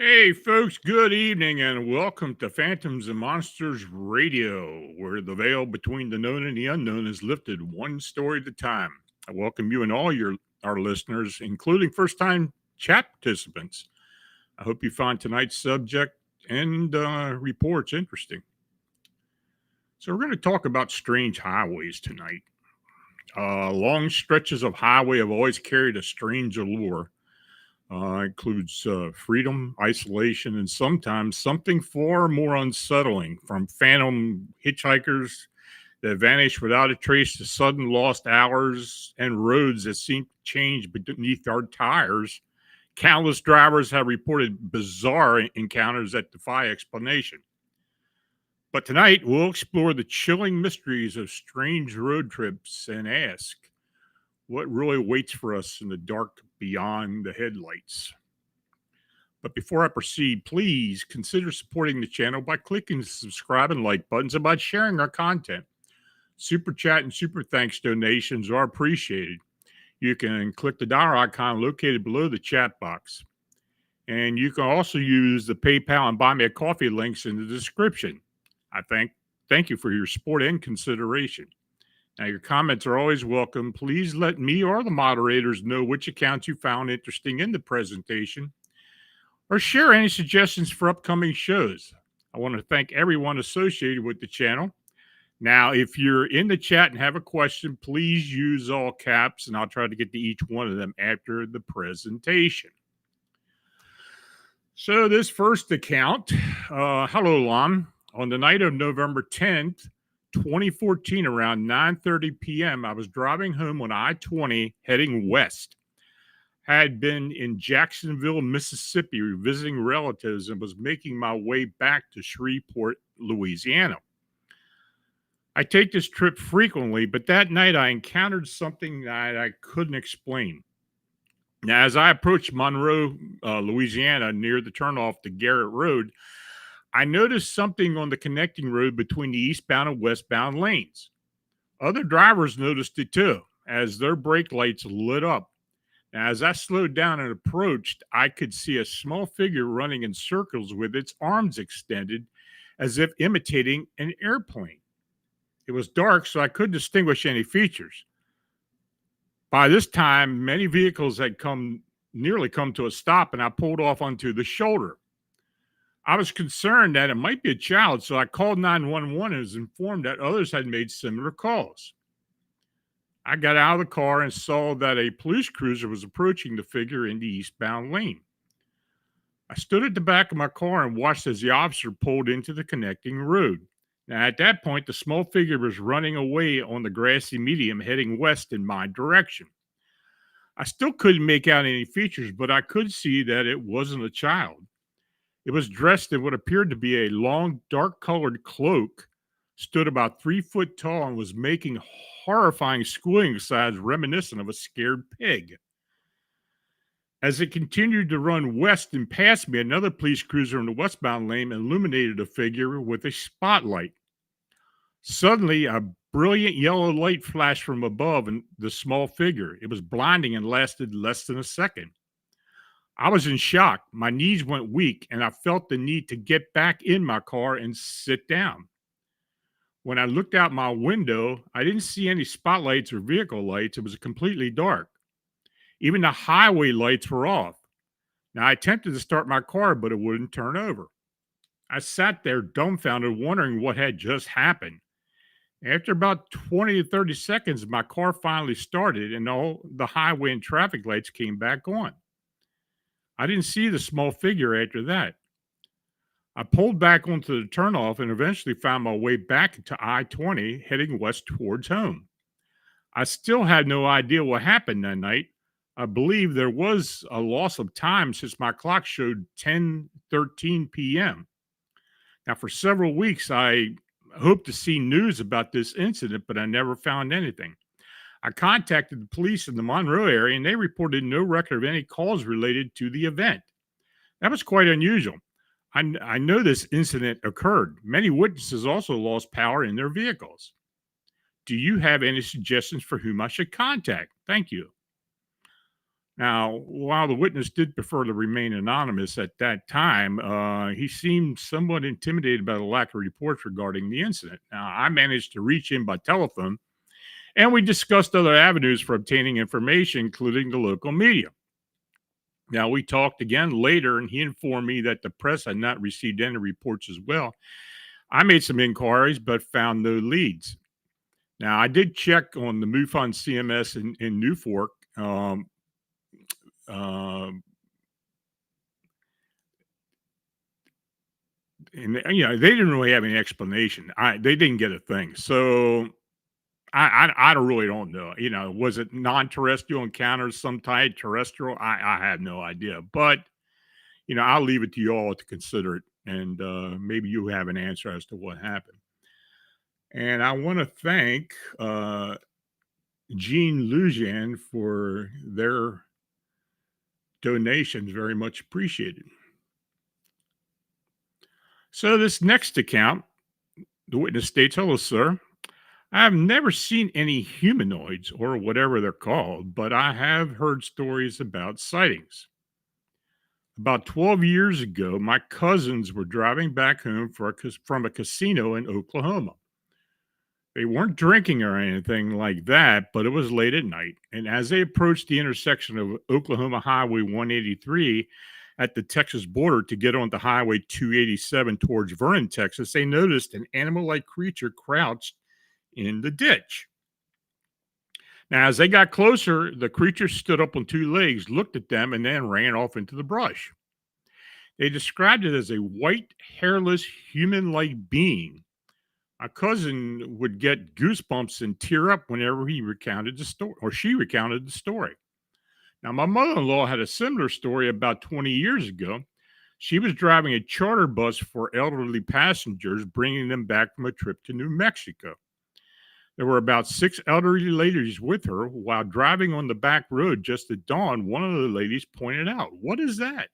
Hey, folks, good evening and welcome to Phantoms and Monsters Radio, where the veil between the known and the unknown is lifted one story at a time. I welcome you and all our listeners, including first time chat participants. I hope you find tonight's subject and reports interesting. So, we're going to talk about strange highways tonight. Long stretches of highway have always carried a strange allure. Includes freedom, isolation, and sometimes something far more unsettling, from phantom hitchhikers that vanish without a trace to sudden lost hours and roads that seem to change beneath our tires. Countless drivers have reported bizarre encounters that defy explanation. But tonight, we'll explore the chilling mysteries of strange road trips and ask what really waits for us in the dark beyond the headlights. But before I proceed, please consider supporting the channel by clicking the subscribe and like buttons and by sharing our content. Super chat and super thanks donations are appreciated. You can click the dollar icon located below the chat box. And you can also use the PayPal and Buy Me a Coffee links in the description. I thank you for your support and consideration. Now, your comments are always welcome. Please let me or the moderators know which accounts you found interesting in the presentation, or share any suggestions for upcoming shows. I want to thank everyone associated with the channel. Now, if you're in the chat and have a question, please use all caps, and I'll try to get to each one of them after the presentation. So this first account, hello, Lon. On the night of November 10th, 2014, around 9:30 p.m., I was driving home on I-20 heading west. I had been in Jacksonville, Mississippi, visiting relatives, and was making my way back to Shreveport, Louisiana. I take this trip frequently, but that night I encountered something that I couldn't explain. Now, as I approached Monroe, Louisiana, near the turnoff to Garrett Road, I noticed something on the connecting road between the eastbound and westbound lanes. Other drivers noticed it too, as their brake lights lit up. Now, as I slowed down and approached, I could see a small figure running in circles with its arms extended, as if imitating an airplane. It was dark, so I couldn't distinguish any features. By this time, many vehicles had nearly come to a stop, and I pulled off onto the shoulder. I was concerned that it might be a child, so I called 911 and was informed that others had made similar calls. I got out of the car and saw that a police cruiser was approaching the figure in the eastbound lane. I stood at the back of my car and watched as the officer pulled into the connecting road. Now, at that point, the small figure was running away on the grassy median heading west in my direction. I still couldn't make out any features, but I could see that it wasn't a child. It was dressed in what appeared to be a long, dark colored cloak, stood about 3 foot tall, and was making horrifying squealing sounds reminiscent of a scared pig. As it continued to run west and past me, another police cruiser in the westbound lane illuminated the figure with a spotlight. Suddenly, a brilliant yellow light flashed from above and the small figure. It was blinding and lasted less than a second. I was in shock. My knees went weak, and I felt the need to get back in my car and sit down. When I looked out my window, I didn't see any spotlights or vehicle lights. It was completely dark. Even the highway lights were off. Now, I attempted to start my car, but it wouldn't turn over. I sat there dumbfounded, wondering what had just happened. After about 20 to 30 seconds, my car finally started, and all the highway and traffic lights came back on. I didn't see the small figure after that. I pulled back onto the turnoff and eventually found my way back to I-20, heading west towards home. I still had no idea what happened that night. I believe there was a loss of time since my clock showed 10:13 p.m. Now, for several weeks, I hoped to see news about this incident, but I never found anything. I contacted the police in the Monroe area, and they reported no record of any calls related to the event. That was quite unusual. I know this incident occurred. Many witnesses also lost power in their vehicles. Do you have any suggestions for whom I should contact? Thank you. Now, while the witness did prefer to remain anonymous at that time, he seemed somewhat intimidated by the lack of reports regarding the incident. Now, I managed to reach him by telephone, and we discussed other avenues for obtaining information, including the local media. Now, we talked again later, and he informed me that the press had not received any reports as well. I made some inquiries, but found no leads. Now, I did check on the MUFON CMS in New Fork. And they didn't really have any explanation. They didn't get a thing. So I don't really don't know. Was it non-terrestrial encounters, some type terrestrial? I have no idea. But I'll leave it to you all to consider it, and maybe you have an answer as to what happened. And I want to thank Jean Lujan for their donations. Very much appreciated. So this next account, the witness states, "Hello, sir. I have never seen any humanoids or whatever they're called, but I have heard stories about sightings. About 12 years ago, my cousins were driving back home from a casino in Oklahoma. They weren't drinking or anything like that, but it was late at night. And as they approached the intersection of Oklahoma Highway 183 at the Texas border to get onto Highway 287 towards Vernon, Texas, they noticed an animal-like creature crouched in the ditch. Now, as they got closer, the creature stood up on two legs, looked at them, and then ran off into the brush. They described it as a white, hairless, human-like being. My cousin would get goosebumps and tear up whenever he recounted the story, or she recounted the story. Now, my mother-in-law had a similar story about 20 years ago. She was driving a charter bus for elderly passengers, bringing them back from a trip to New Mexico. There were about 6 elderly ladies with her. While driving on the back road just at dawn, one of the ladies pointed out, "What is that?"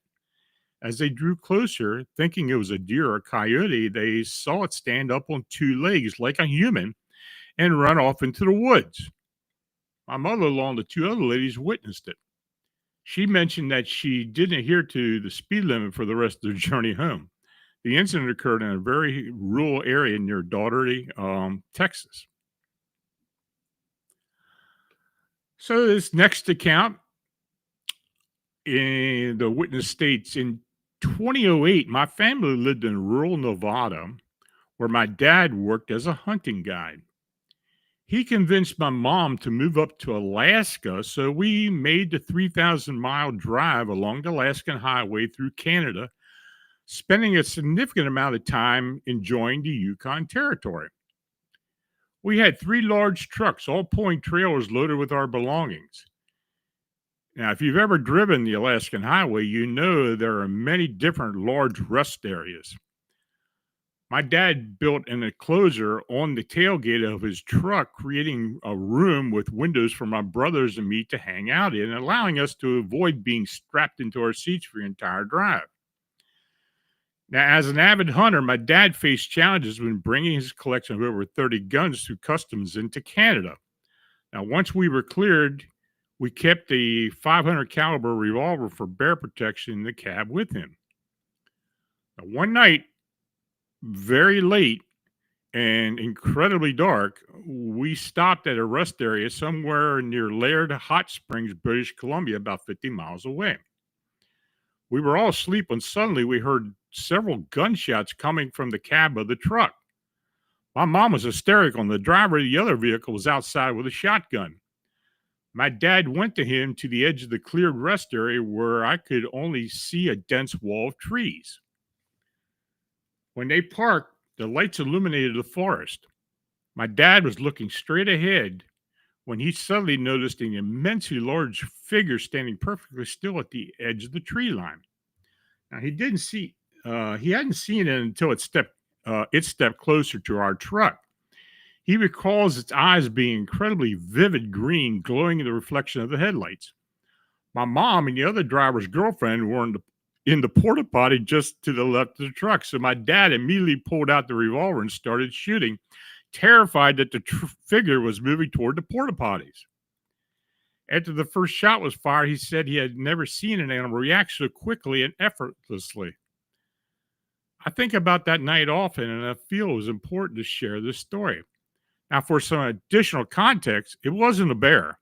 As they drew closer, thinking it was a deer or coyote, they saw it stand up on two legs like a human and run off into the woods. My mother-in-law and the 2 other ladies witnessed it. She mentioned that she didn't adhere to the speed limit for the rest of their journey home. The incident occurred in a very rural area near Daugherty, Texas. So this next account, the witness states, in 2008, my family lived in rural Nevada where my dad worked as a hunting guide. He convinced my mom to move up to Alaska, so we made the 3,000-mile drive along the Alaskan highway through Canada, spending a significant amount of time enjoying the Yukon Territory. We had three large trucks, all pulling trailers loaded with our belongings. Now, if you've ever driven the Alaskan highway, you know there are many different large rest areas. My dad built an enclosure on the tailgate of his truck, creating a room with windows for my brothers and me to hang out in, allowing us to avoid being strapped into our seats for the entire drive. Now, as an avid hunter, my dad faced challenges when bringing his collection of over 30 guns through customs into Canada. Now, once we were cleared, we kept a 500 caliber revolver for bear protection in the cab with him. Now, one night, very late and incredibly dark, we stopped at a rest area somewhere near Laird Hot Springs, British Columbia, about 50 miles away. We were all asleep when suddenly we heard several gunshots coming from the cab of the truck. My mom was hysterical, and the driver of the other vehicle was outside with a shotgun. My dad went to him to the edge of the cleared rest area where I could only see a dense wall of trees. When they parked, the lights illuminated the forest. My dad was looking straight ahead when he suddenly noticed an immensely large figure standing perfectly still at the edge of the tree line. Now he hadn't seen it until it stepped closer to our truck. He recalls its eyes being incredibly vivid green, glowing in the reflection of the headlights. My mom and the other driver's girlfriend were in the porta potty just to the left of the truck. So my dad immediately pulled out the revolver and started shooting, terrified that the figure was moving toward the porta potties. After the first shot was fired, he said he had never seen an animal react so quickly and effortlessly. I think about that night often, and I feel it was important to share this story. Now, for some additional context, it wasn't a bear.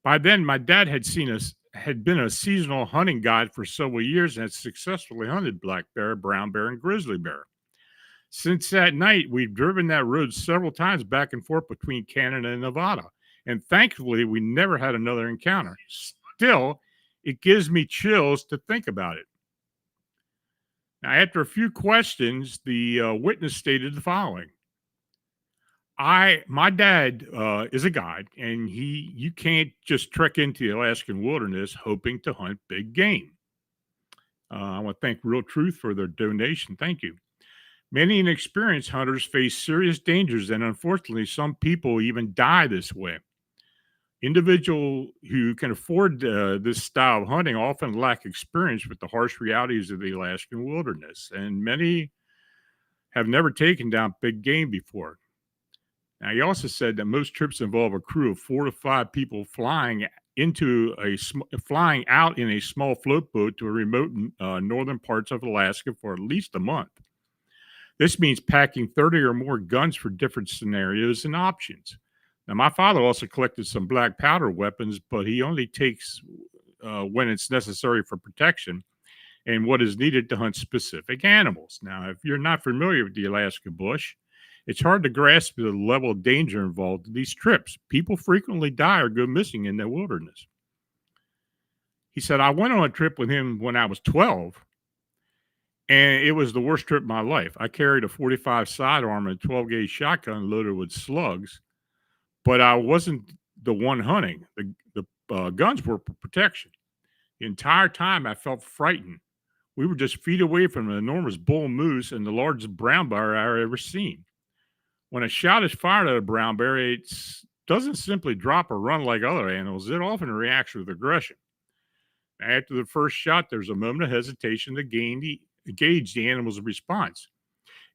By then, my dad had been a seasonal hunting guide for several years and had successfully hunted black bear, brown bear, and grizzly bear. Since that night, we've driven that road several times back and forth between Canada and Nevada, and thankfully, we never had another encounter. Still, it gives me chills to think about it. Now, after a few questions, the witness stated the following. My dad is a guide, and you can't just trek into the Alaskan wilderness hoping to hunt big game. I want to thank Real Truth for their donation. Thank you. Many inexperienced hunters face serious dangers, and unfortunately, some people even die this way. Individuals who can afford this style of hunting often lack experience with the harsh realities of the Alaskan wilderness, and many have never taken down big game before. Now, he also said that most trips involve a crew of 4 to 5 people flying out in a small float boat to a remote northern parts of Alaska for at least a month. This means packing 30 or more guns for different scenarios and options. Now, my father also collected some black powder weapons, but he only takes when it's necessary for protection and what is needed to hunt specific animals. Now, if you're not familiar with the Alaska bush, it's hard to grasp the level of danger involved in these trips. People frequently die or go missing in the wilderness. He said, I went on a trip with him when I was 12, and it was the worst trip of my life. I carried a 45 sidearm and a 12-gauge shotgun loaded with slugs, but I wasn't the one hunting. The guns were for protection. The entire time I felt frightened. We were just feet away from an enormous bull moose and the largest brown bear I had ever seen. When a shot is fired at a brown bear, it doesn't simply drop or run like other animals. It often reacts with aggression. After the first shot, there's a moment of hesitation to gauge the animal's response.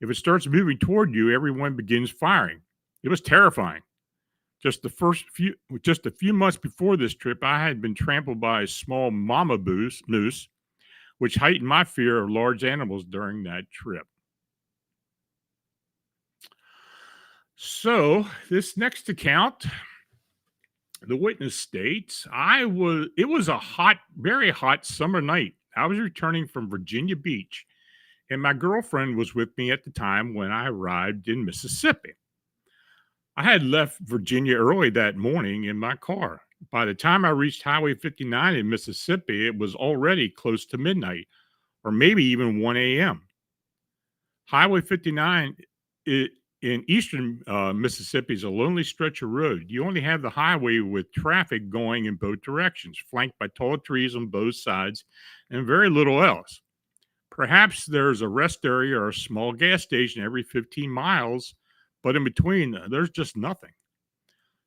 If it starts moving toward you, everyone begins firing. It was terrifying. Just a few months before this trip, I had been trampled by a small mama moose, which heightened my fear of large animals during that trip. So this next account, the witness states, it was a very hot summer night. I was returning from Virginia Beach, and my girlfriend was with me at the time when I arrived in Mississippi. I had left Virginia early that morning in my car. By the time I reached Highway 59 in Mississippi, it was already close to midnight or maybe even 1 a.m. Highway 59 in eastern Mississippi is a lonely stretch of road. You only have the highway with traffic going in both directions, flanked by tall trees on both sides, and very little else. Perhaps there's a rest area or a small gas station every 15 miles, but in between, there's just nothing.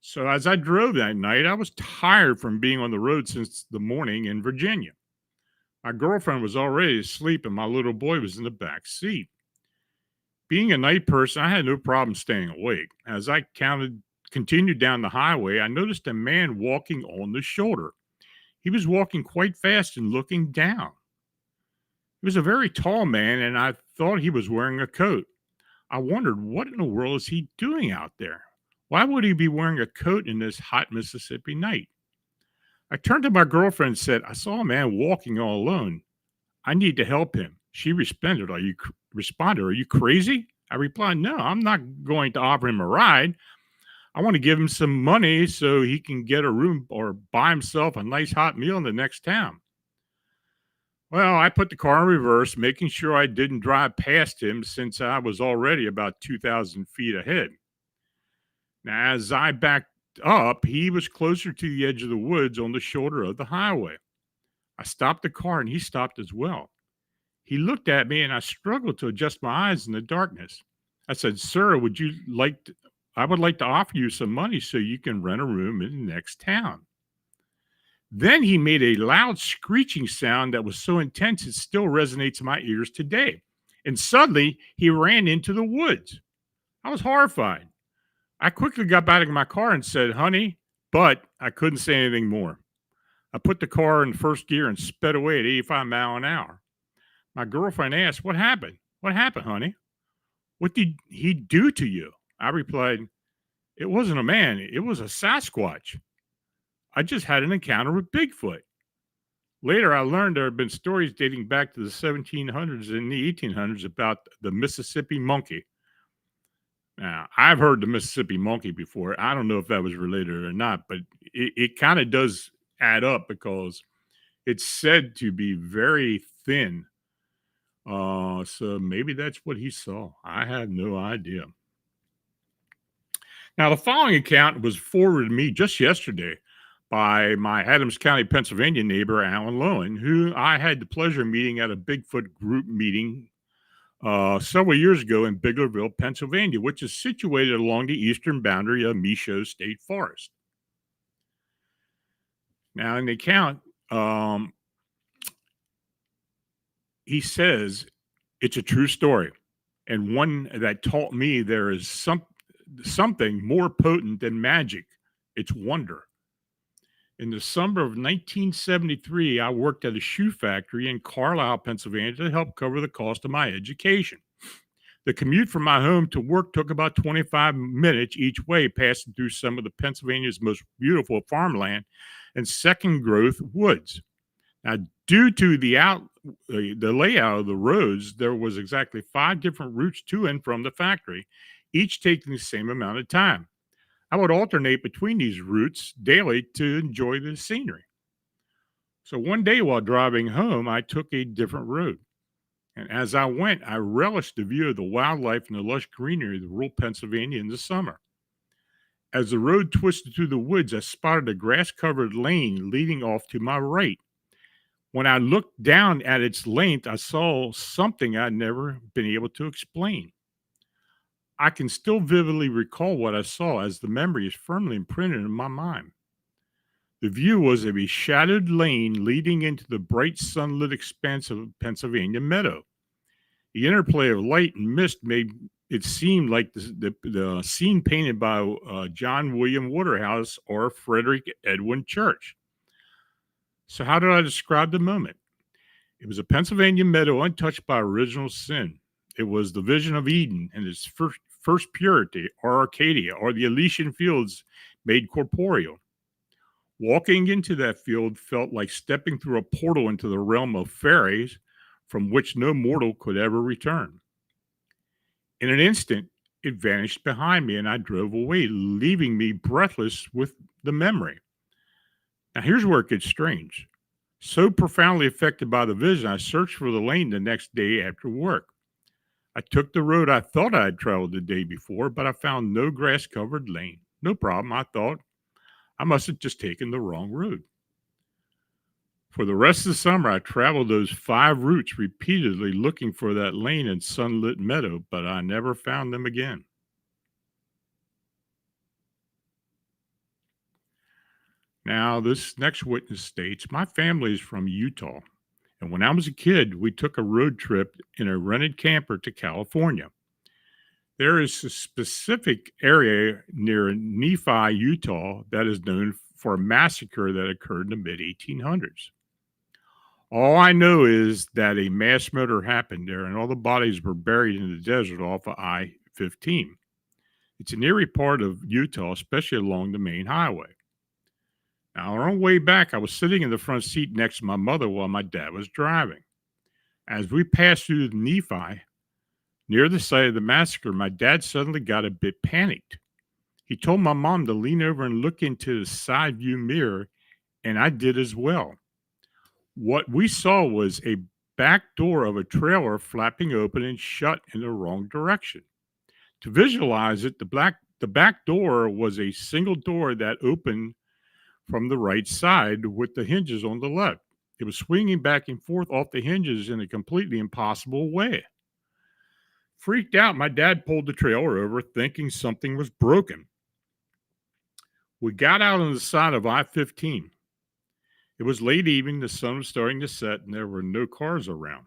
So as I drove that night, I was tired from being on the road since the morning in Virginia. My girlfriend was already asleep, and my little boy was in the back seat. Being a night person, I had no problem staying awake. As I continued down the highway, I noticed a man walking on the shoulder. He was walking quite fast and looking down. He was a very tall man, and I thought he was wearing a coat. I wondered, what in the world is he doing out there? Why would he be wearing a coat in this hot Mississippi night? I turned to my girlfriend and said, I saw a man walking all alone. I need to help him. She responded, are you crazy? I replied, no, I'm not going to offer him a ride. I want to give him some money so he can get a room or buy himself a nice hot meal in the next town. Well, I put the car in reverse, making sure I didn't drive past him since I was already about 2,000 feet ahead. Now, as I backed up, he was closer to the edge of the woods on the shoulder of the highway. I stopped the car and he stopped as well. He looked at me and I struggled to adjust my eyes in the darkness. I said, sir, I would like to offer you some money so you can rent a room in the next town. Then he made a loud screeching sound that was so intense it still resonates in my ears today. And suddenly he ran into the woods. I was horrified. I quickly got back in my car and said, honey, but I couldn't say anything more. I put the car in first gear and sped away at 85 miles an hour. My girlfriend asked, what happened? What happened, honey? What did he do to you? I replied, it wasn't a man. It was a Sasquatch. I just had an encounter with Bigfoot. Later, I learned there had been stories dating back to the 1700s and the 1800s about the Mississippi monkey. Now, I've heard the Mississippi monkey before. I don't know if that was related or not, but it kind of does add up because it's said to be very thin. So maybe that's what he saw. I have no idea. Now, the following account was forwarded to me just yesterday by my Adams County, Pennsylvania neighbor, Alan Lowen, who I had the pleasure of meeting at a Bigfoot group meeting several years ago in Biglerville, Pennsylvania, which is situated along the eastern boundary of Michaud State Forest. Now, in the account, he says it's a true story and one that taught me there is something more potent than magic. It's wonder. In the summer of 1973, I worked at a shoe factory in Carlisle, Pennsylvania to help cover the cost of my education. The commute from my home to work took about 25 minutes each way, passing through some of the Pennsylvania's most beautiful farmland and second growth woods. Now, due to the layout of the roads, there was exactly 5 different routes to and from the factory, each taking the same amount of time. I would alternate between these routes daily to enjoy the scenery. So one day while driving home, I took a different road. And as I went, I relished the view of the wildlife and the lush greenery of rural Pennsylvania in the summer. As the road twisted through the woods, I spotted a grass-covered lane leading off to my right. When I looked down at its length, I saw something I'd never been able to explain. I can still vividly recall what I saw as the memory is firmly imprinted in my mind. The view was of a shadowed lane leading into the bright sunlit expanse of a Pennsylvania meadow. The interplay of light and mist made it seem like the scene painted by John William Waterhouse or Frederick Edwin Church. So how did I describe the moment? It was a Pennsylvania meadow untouched by original sin. It was the vision of Eden and its first purity, or Arcadia, or the Elysian fields made corporeal. Walking into that field felt like stepping through a portal into the realm of fairies from which no mortal could ever return. In an instant, it vanished behind me and I drove away, leaving me breathless with the memory. Now, here's where it gets strange. So profoundly affected by the vision, I searched for the lane the next day after work. I took the road I thought I had traveled the day before, but I found no grass covered lane. No problem, I thought. I must have just taken the wrong road. For the rest of the summer, I traveled those 5 routes repeatedly looking for that lane and sunlit meadow, but I never found them again. Now, this next witness states my family is from Utah, and when I was a kid, we took a road trip in a rented camper to California. There is a specific area near Nephi, Utah, that is known for a massacre that occurred in the mid 1800s. All I know is that a mass murder happened there and all the bodies were buried in the desert off of I 15. It's an eerie part of Utah, especially along the main highway. Now, on our way back, I was sitting in the front seat next to my mother while my dad was driving. As we passed through Nephi, near the site of the massacre, my dad suddenly got a bit panicked. He told my mom to lean over and look into the side view mirror, and I did as well. What we saw was a back door of a trailer flapping open and shut in the wrong direction. To visualize it, the back door was a single door that opened from the right side with the hinges on the left. It was swinging back and forth off the hinges in a completely impossible way. Freaked out, my dad pulled the trailer over, thinking something was broken. We got out on the side of I 15. It was late evening, the sun was starting to set, and there were no cars around.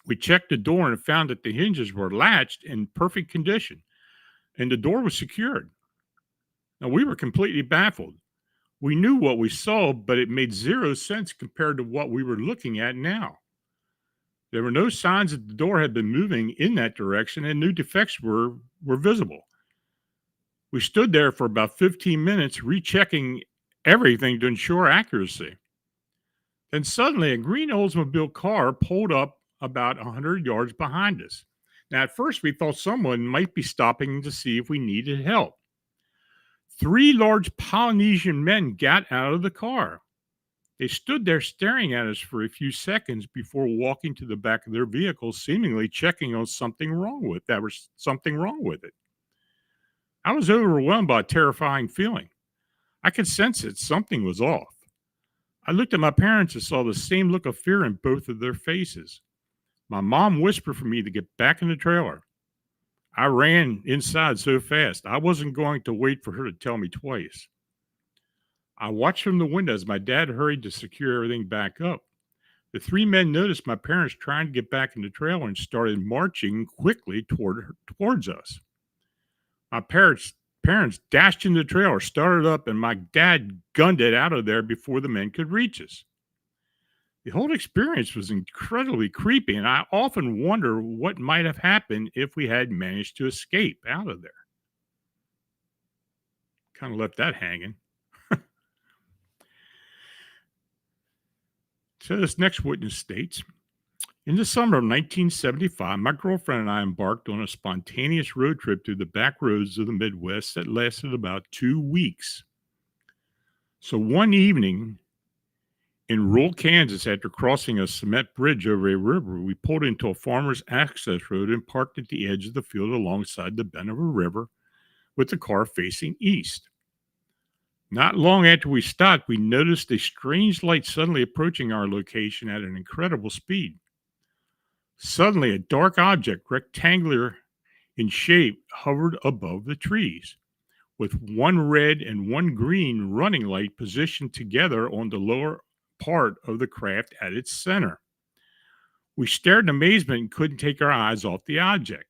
We checked the door and found that the hinges were latched in perfect condition, and the door was secured. Now, we were completely baffled. We knew what we saw, but it made zero sense compared to what we were looking at now. There were no signs that the door had been moving in that direction, and no defects were visible. We stood there for about 15 minutes, rechecking everything to ensure accuracy. Then suddenly, a green Oldsmobile car pulled up about 100 yards behind us. Now, at first, we thought someone might be stopping to see if we needed help. 3 large Polynesian men got out of the car. They stood there staring at us for a few seconds before walking to the back of their vehicle, seemingly checking on something wrong with it. I was overwhelmed by a terrifying feeling. I could sense it. Something was off. I looked at my parents and saw the same look of fear in both of their faces. My mom whispered for me to get back in the trailer. I ran inside so fast, I wasn't going to wait for her to tell me twice. I watched from the window as my dad hurried to secure everything back up. The 3 men noticed my parents trying to get back in the trailer and started marching quickly towards us. My parents dashed into the trailer, started up, and my dad gunned it out of there before the men could reach us. The whole experience was incredibly creepy, and I often wonder what might have happened if we had managed to escape out of there. Kind of left that hanging. So this next witness states, in the summer of 1975, my girlfriend and I embarked on a spontaneous road trip through the back roads of the Midwest that lasted about 2 weeks. So one evening in rural Kansas, after crossing a cement bridge over a river, we pulled into a farmer's access road and parked at the edge of the field alongside the bend of a river with the car facing east. Not long after we stopped, we noticed a strange light suddenly approaching our location at an incredible speed. Suddenly, a dark object, rectangular in shape, hovered above the trees, with one red and one green running light positioned together on the lower part of the craft at its center. We stared in amazement and couldn't take our eyes off the object.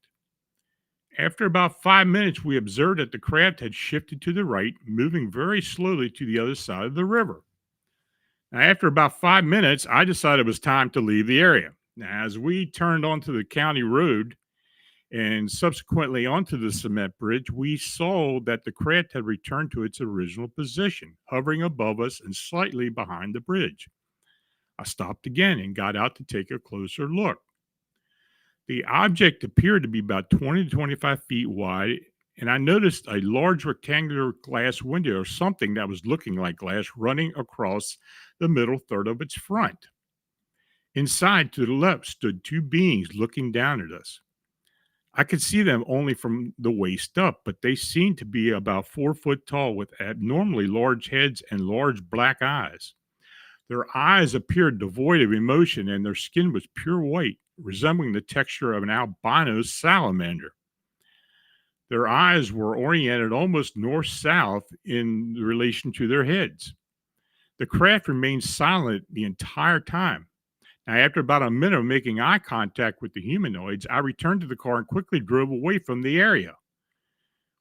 After about 5 minutes, we observed that the craft had shifted to the right, moving very slowly to the other side of the river. Now, after about 5 minutes, I decided it was time to leave the area. Now, as we turned onto the county road and subsequently onto the cement bridge, we saw that the craft had returned to its original position, hovering above us and slightly behind the bridge. I stopped again and got out to take a closer look. The object appeared to be about 20 to 25 feet wide, and I noticed a large rectangular glass window or something that was looking like glass running across the middle third of its front. Inside to the left stood two beings looking down at us. I could see them only from the waist up, but they seemed to be about 4 foot tall with abnormally large heads and large black eyes. Their eyes appeared devoid of emotion, and their skin was pure white, resembling the texture of an albino salamander. Their eyes were oriented almost north south in relation to their heads. The craft remained silent the entire time. Now, after about a minute of making eye contact with the humanoids, I returned to the car and quickly drove away from the area.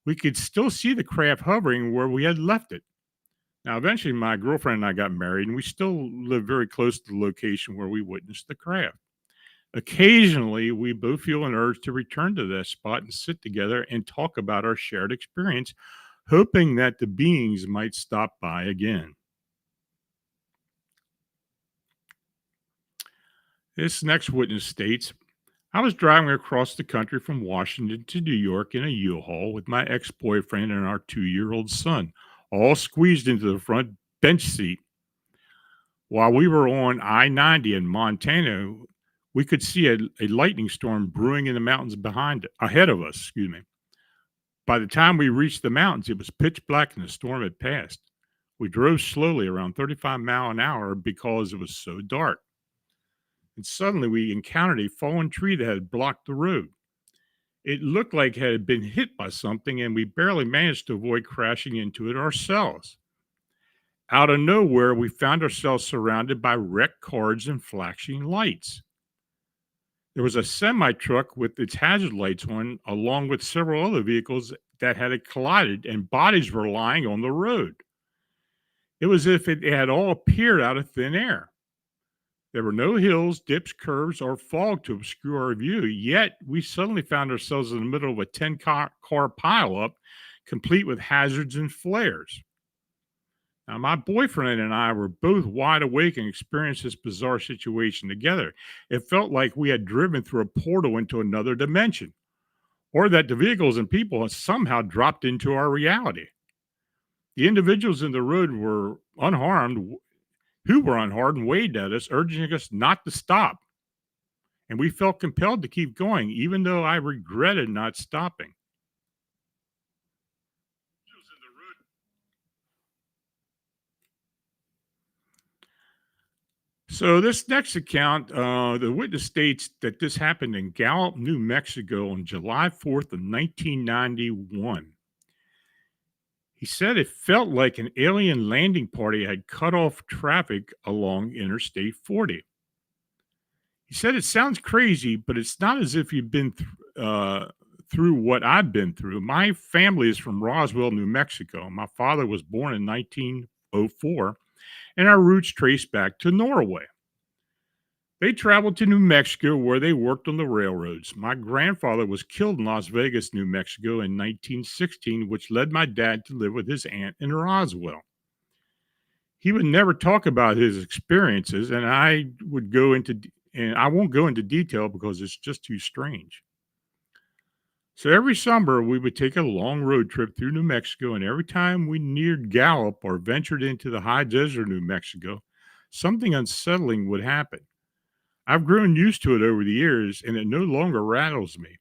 We could still see the craft hovering where we had left it. Now, eventually, my girlfriend and I got married, and we still live very close to the location where we witnessed the craft. Occasionally, we both feel an urge to return to that spot and sit together and talk about our shared experience, hoping that the beings might stop by again. This next witness states, I was driving across the country from Washington to New York in a U-Haul with my ex-boyfriend and our 2-year-old son, all squeezed into the front bench seat. While we were on I-90 in Montana, we could see a lightning storm brewing in the mountains ahead of us, excuse me. By the time we reached the mountains, it was pitch black and the storm had passed. We drove slowly around 35 miles an hour because it was so dark. And suddenly we encountered a fallen tree that had blocked the road. It looked like it had been hit by something, and we barely managed to avoid crashing into it ourselves. Out of nowhere, we found ourselves surrounded by wrecked cars and flashing lights. There was a semi truck with its hazard lights on, along with several other vehicles that had collided, and bodies were lying on the road. It was as if it had all appeared out of thin air. There were no hills, dips, curves, or fog to obscure our view, yet we suddenly found ourselves in the middle of a 10-car pileup, complete with hazards and flares. Now, my boyfriend and I were both wide awake and experienced this bizarre situation together. It felt like we had driven through a portal into another dimension, or that the vehicles and people had somehow dropped into our reality. The individuals in the road were unharmed, who were unharmed and waved at us, urging us not to stop. And we felt compelled to keep going, even though I regretted not stopping. So this next account, the witness states that this happened in Gallup, New Mexico on July 4th of 1991. He said it felt like an alien landing party had cut off traffic along Interstate 40. He said it sounds crazy, but it's not as if you've been through what I've been through. My family is from Roswell, New Mexico. My father was born in 1904, and our roots trace back to Norway. They traveled to New Mexico where they worked on the railroads. My grandfather was killed in Las Vegas, New Mexico in 1916, which led my dad to live with his aunt in Roswell. He would never talk about his experiences, and I won't go into detail because it's just too strange. So every summer we would take a long road trip through New Mexico, and every time we neared Gallup or ventured into the high desert of New Mexico, something unsettling would happen. I've grown used to it over the years, and it no longer rattles me.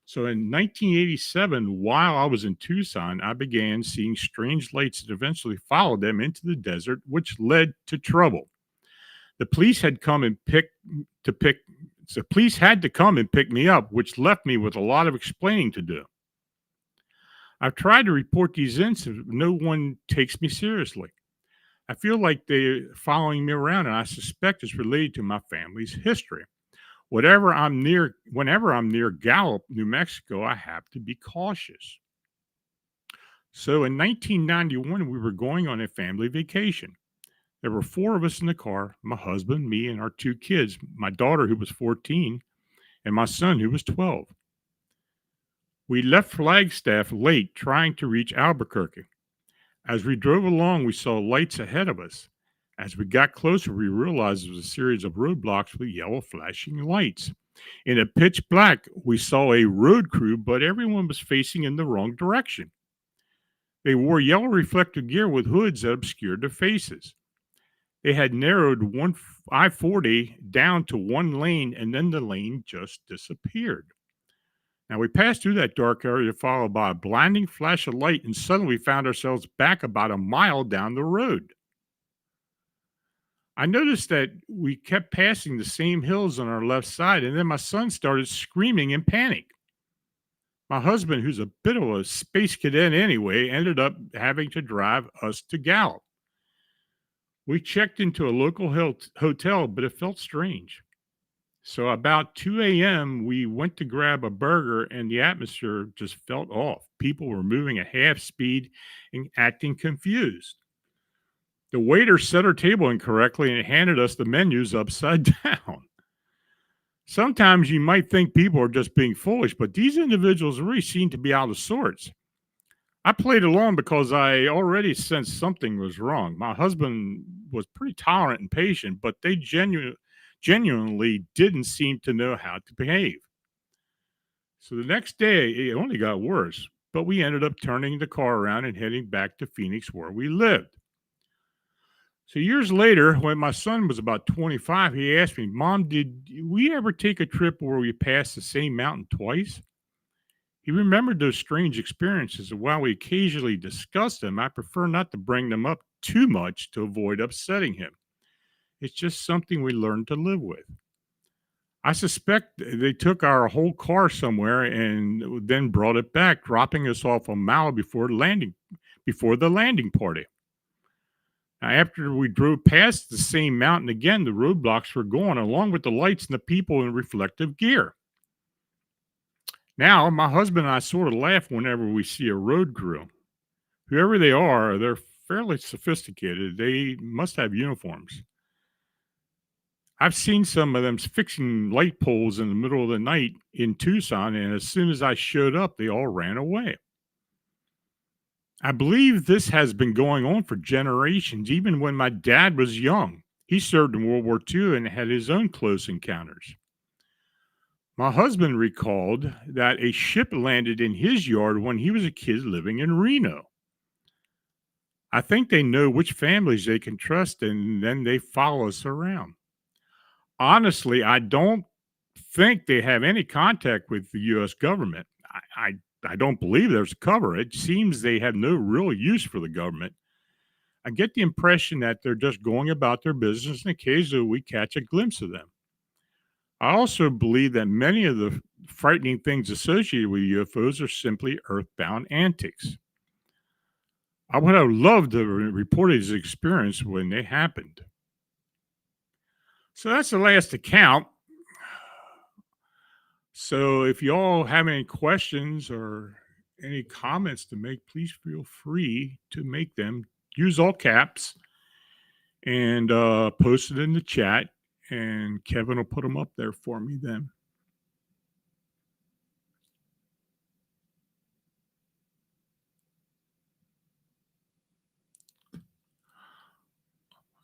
So in 1987, while I was in Tucson, I began seeing strange lights that eventually followed them into the desert, which led to trouble. The police had come and the police had to come and pick me up, which left me with a lot of explaining to do. I've tried to report these incidents, but no one takes me seriously. I feel like they're following me around, and I suspect it's related to my family's history. Whenever I'm near Gallup, New Mexico, I have to be cautious. So in 1991, we were going on a family vacation. There were 4 of us in the car, my husband, me, and our 2 kids, my daughter, who was 14, and my son, who was 12. We left Flagstaff late trying to reach Albuquerque. As we drove along, we saw lights ahead of us. As we got closer, we realized it was a series of roadblocks with yellow flashing lights. In a pitch black, we saw a road crew, but everyone was facing in the wrong direction. They wore yellow reflective gear with hoods that obscured their faces. They had narrowed one I-40 down to one lane, and then the lane just disappeared. Now, we passed through that dark area, followed by a blinding flash of light, and suddenly we found ourselves back about a mile down the road. I noticed that we kept passing the same hills on our left side, and then my son started screaming in panic. My husband, who's a bit of a space cadet anyway, ended up having to drive us to Gallup. We checked into a local hotel, but it felt strange. So about 2 a.m., we went to grab a burger, and the atmosphere just felt off. People were moving at half speed and acting confused. The waiter set our table incorrectly and handed us the menus upside down. Sometimes you might think people are just being foolish, but these individuals really seem to be out of sorts. I played along because I already sensed something was wrong. My husband was pretty tolerant and patient, but they genuinely didn't seem to know how to behave. So the next day, it only got worse, but we ended up turning the car around and heading back to Phoenix where we lived. So years later, when my son was about 25, he asked me, Mom, did we ever take a trip where we passed the same mountain twice? He remembered those strange experiences, and while we occasionally discussed them, I prefer not to bring them up too much to avoid upsetting him. It's just something we learned to live with. I suspect they took our whole car somewhere and then brought it back, dropping us off a mile before the landing party. Now, after we drove past the same mountain again, the roadblocks were gone, along with the lights and the people in reflective gear. Now, my husband and I sort of laugh whenever we see a road crew. Whoever they are, they're fairly sophisticated. They must have uniforms. I've seen some of them fixing light poles in the middle of the night in Tucson, and as soon as I showed up, they all ran away. I believe this has been going on for generations, even when my dad was young. He served in World War II and had his own close encounters. My husband recalled that a ship landed in his yard when he was a kid living in Reno. I think they know which families they can trust, and then they follow us around. Honestly, I don't think they have any contact with the U.S. government. I don't believe there's a cover. It seems they have no real use for the government. I get the impression that they're just going about their business, and occasionally we catch a glimpse of them. I also believe that many of the frightening things associated with UFOs are simply earthbound antics. I would have loved to report his experience when they happened. So that's the last account. So if you all have any questions or any comments to make, please feel free to make them. Use all caps and post it in the chat, and Kevin will put them up there for me then.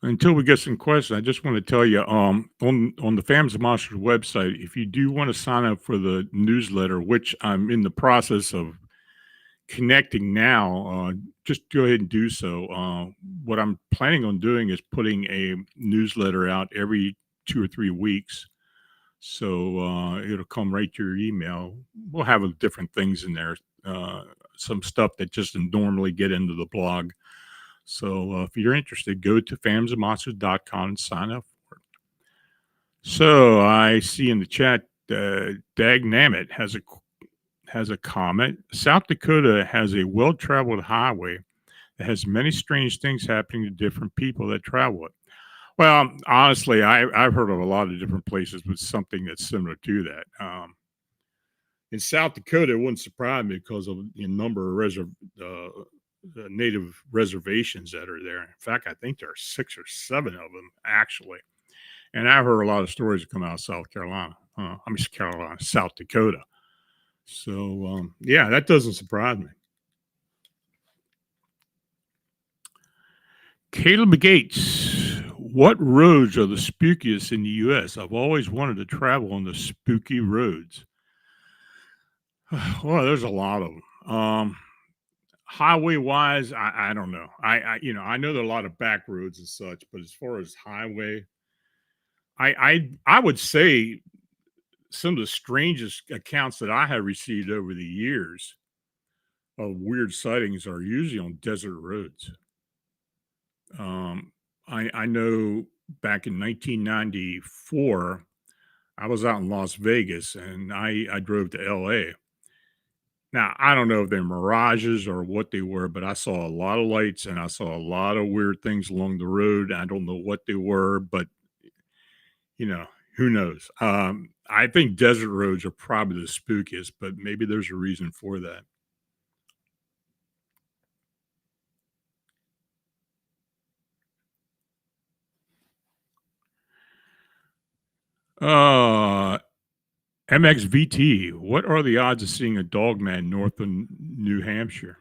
Until we get some questions, I just want to tell you on the Fams of Monsters website, if you do want to sign up for the newsletter, which I'm in the process of connecting now, just go ahead and do so. What I'm planning on doing is putting a newsletter out every 2 or 3 weeks. So it'll come right to your email. We'll have different things in there, some stuff that just normally get into the blog. So if you're interested, go to famsofmonsters.com and sign up for it. So I see in the chat, Dag Namit has a comment. South Dakota has a well-traveled highway that has many strange things happening to different people that travel it. Well, honestly, I've heard of a lot of different places with something that's similar to that. In South Dakota, it wouldn't surprise me because of the number of native reservations that are there. In fact, I think there are 6 or 7 of them actually. And I've heard a lot of stories that come out of South Dakota. So yeah, that doesn't surprise me. Caleb Gates, What roads are the spookiest in the US? I've always wanted to travel on the spooky roads. Well, there's a lot of them. Highway wise, I don't know. I know there are a lot of back roads and such, but as far as highway, I would say some of the strangest accounts that I have received over the years of weird sightings are usually on desert roads. I know back in 1994, I was out in Las Vegas and I drove to LA. Now, I don't know if they're mirages or what they were, but I saw a lot of lights and I saw a lot of weird things along the road. I don't know what they were, but you know, who knows? I think desert roads are probably the spookiest, but maybe there's a reason for that. Uh, MXVT, what are the odds of seeing a dog man north of New Hampshire?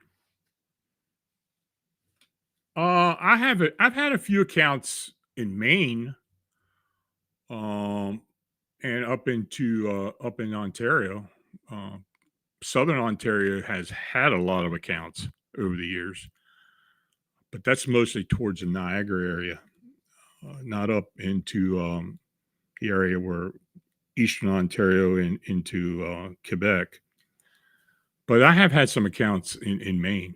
I've had a few accounts in Maine, um, and up in Ontario. Uh, Southern Ontario has had a lot of accounts over the years, but that's mostly towards the Niagara area, not up into the area where Eastern Ontario and into Quebec. But I have had some accounts in Maine.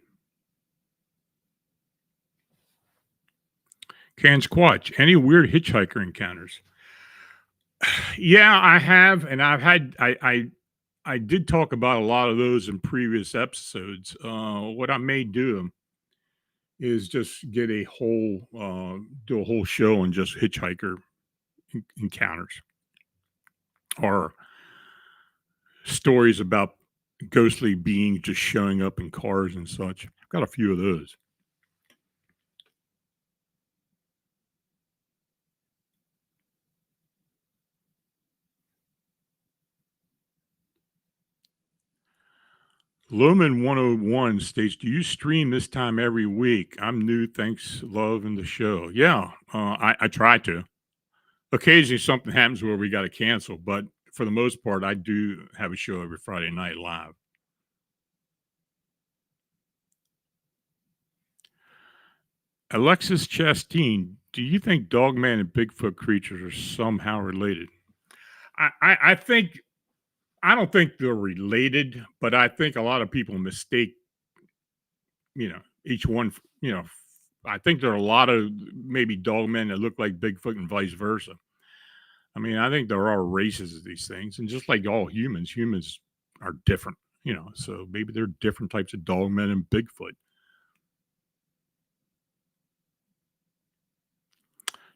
Can Squatch, any weird hitchhiker encounters? Yeah, I have, and I did talk about a lot of those in previous episodes. What I may do is just get a whole do a whole show on just hitchhiker encounters or stories about ghostly beings just showing up in cars and such. I've got a few of those. Lumen 101 states, "Do you stream this time every week? I'm new. Thanks, love, and the show." Yeah, I try to. Occasionally, something happens where we got to cancel, but for the most part, I do have a show every Friday night live. Alexis Chastain, do you think Dogman and Bigfoot creatures are somehow related? I think I don't think they're related, but I think a lot of people mistake, each one. I think there are a lot of maybe dogmen that look like Bigfoot and vice versa. I mean, I think there are races of these things, and just like all humans, humans are different. So maybe there are different types of dogmen and Bigfoot.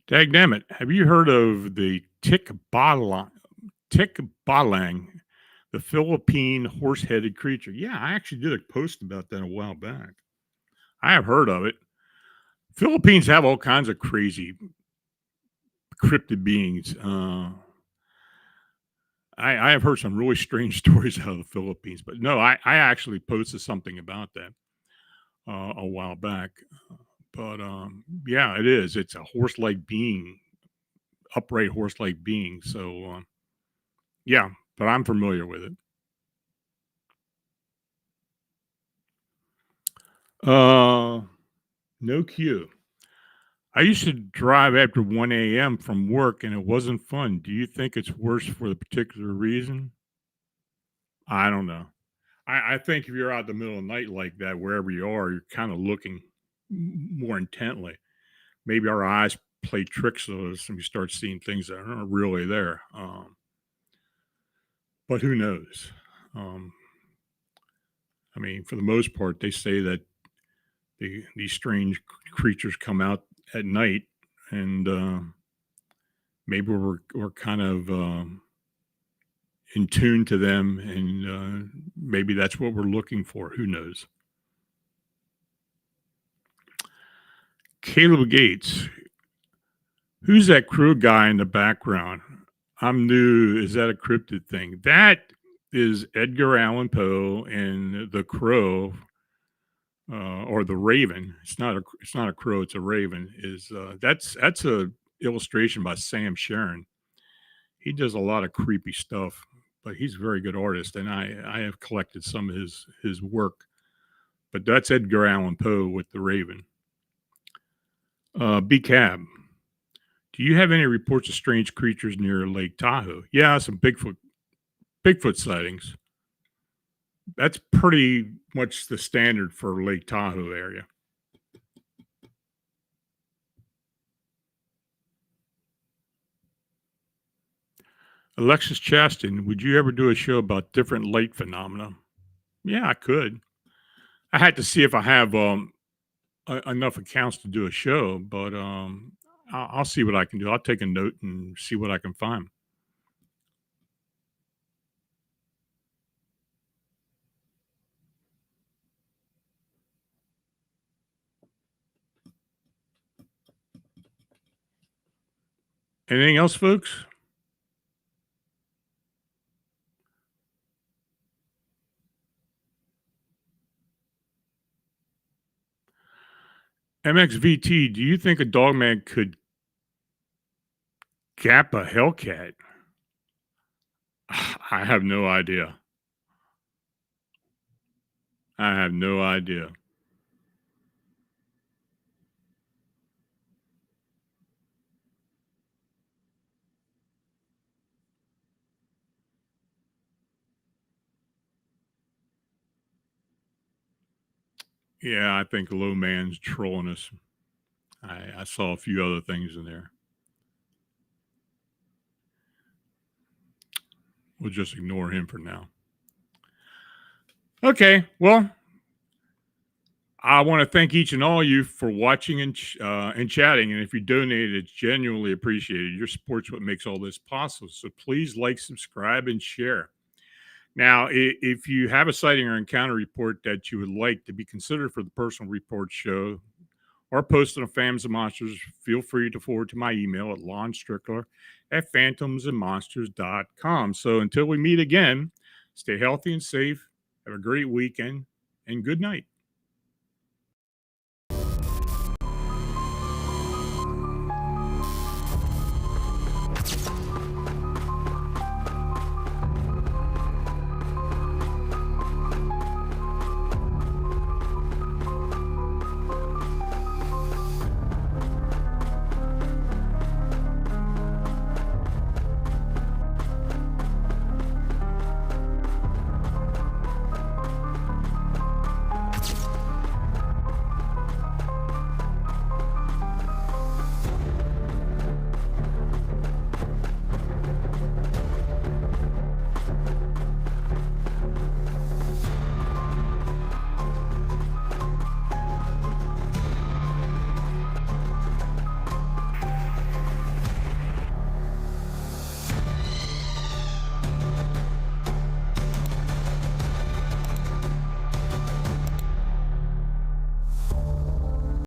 Dagnammit, have you heard of the Tikbalang, the Philippine horse-headed creature? Yeah, I actually did a post about that a while back. I have heard of it. Philippines have all kinds of crazy cryptid beings. I have heard some really strange stories out of the Philippines, but no, I actually posted something about that a while back. But yeah, it is. It's a horse-like being, upright horse-like being. So yeah, but I'm familiar with it. No Q. I used to drive after 1 a.m. from work and it wasn't fun. Do you think it's worse for the particular reason? I don't know. I think if you're out in the middle of the night like that, wherever you are, you're kind of looking more intently. Maybe our eyes play tricks on us and we start seeing things that aren't really there. But who knows? Um, I mean, for the most part, they say that these strange creatures come out at night, and maybe we're kind of in tune to them, and maybe that's what we're looking for. Who knows? Caleb Gates, who's that crow guy in the background? I'm new. Is that a cryptid thing? That is Edgar Allan Poe and the Crow, or the Raven. It's not a crow. It's a raven. Is that's a illustration by Sam Sharon. He does a lot of creepy stuff, but he's a very good artist, and I have collected some of his work. But that's Edgar Allan Poe with The Raven. B Cab. Do you have any reports of strange creatures near Lake Tahoe? Yeah, some Bigfoot sightings. That's pretty much the standard for Lake Tahoe area. Alexis Chaston, would you ever do a show about different light phenomena? Yeah, I could. I had to see if I have enough accounts to do a show, but I'll see what I can do. I'll take a note and see what I can find. Anything else, folks? MXVT, do you think a dogman could gap a Hellcat? I have no idea. I have no idea. Yeah, I think Low Man's trolling us. I saw a few other things in there. We'll just ignore him for now. Okay, well, I want to thank each and all you for watching and chatting. And if you donated, it's genuinely appreciated. Your support's what makes all this possible. So please like, subscribe, and share. Now, if you have a sighting or encounter report that you would like to be considered for the personal report show or posted on Phantoms and Monsters, feel free to forward to my email at lonstrickler@phantomsandmonsters.com. So until we meet again, stay healthy and safe. Have a great weekend and good night.